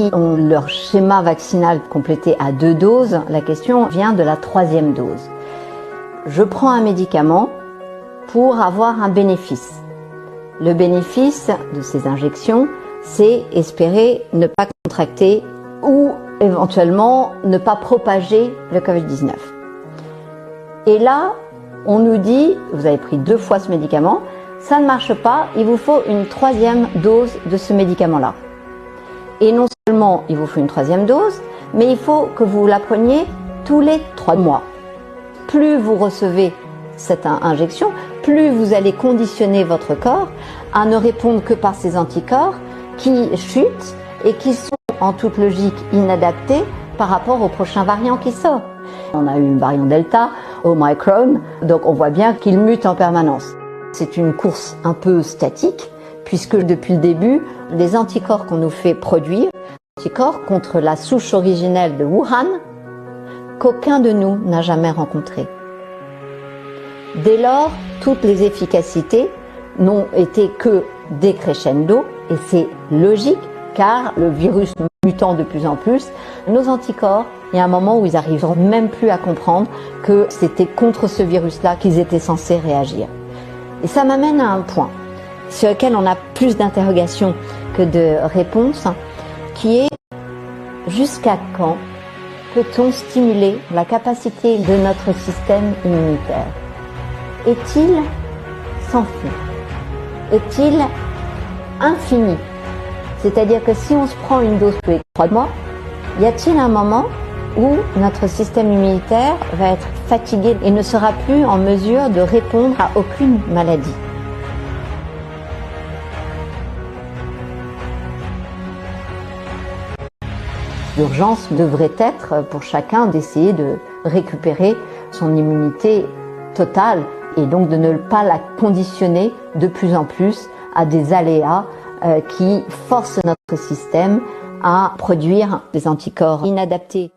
qui ont leur schéma vaccinal complété à 2 doses, la question vient de la 3e dose. Je prends un médicament pour avoir un bénéfice. Le bénéfice de ces injections, c'est espérer ne pas contracter ou éventuellement ne pas propager le Covid-19. Et là, on nous dit, vous avez pris 2 fois ce médicament, ça ne marche pas, il vous faut une 3e dose de ce médicament-là. Et non seulement il vous faut une 3e dose, mais il faut que vous la preniez tous les 3 mois. Plus vous recevez cette injection, plus vous allez conditionner votre corps à ne répondre que par ces anticorps qui chutent et qui sont en toute logique inadaptés par rapport au prochain variant qui sort. On a eu une variant Delta, Omicron, donc on voit bien qu'il mute en permanence. C'est une course un peu statique, puisque depuis le début, les anticorps qu'on nous fait produire, anticorps contre la souche originelle de Wuhan, qu'aucun de nous n'a jamais rencontré. Dès lors, toutes les efficacités n'ont été que décrescendo, et c'est logique, car le virus mutant de plus en plus, nos anticorps, il y a un moment où ils n'arriveront même plus à comprendre que c'était contre ce virus-là qu'ils étaient censés réagir. Et ça m'amène à un point sur lequel on a plus d'interrogations que de réponses, qui est jusqu'à quand peut-on stimuler la capacité de notre système immunitaire? Est-il sans fin? Est-il infini? C'est-à-dire que si on se prend une dose tous les 3 mois, y a-t-il un moment où notre système immunitaire va être fatigué et ne sera plus en mesure de répondre à aucune maladie? L'urgence devrait être pour chacun d'essayer de récupérer son immunité totale et donc de ne pas la conditionner de plus en plus à des aléas qui forcent notre système à produire des anticorps inadaptés.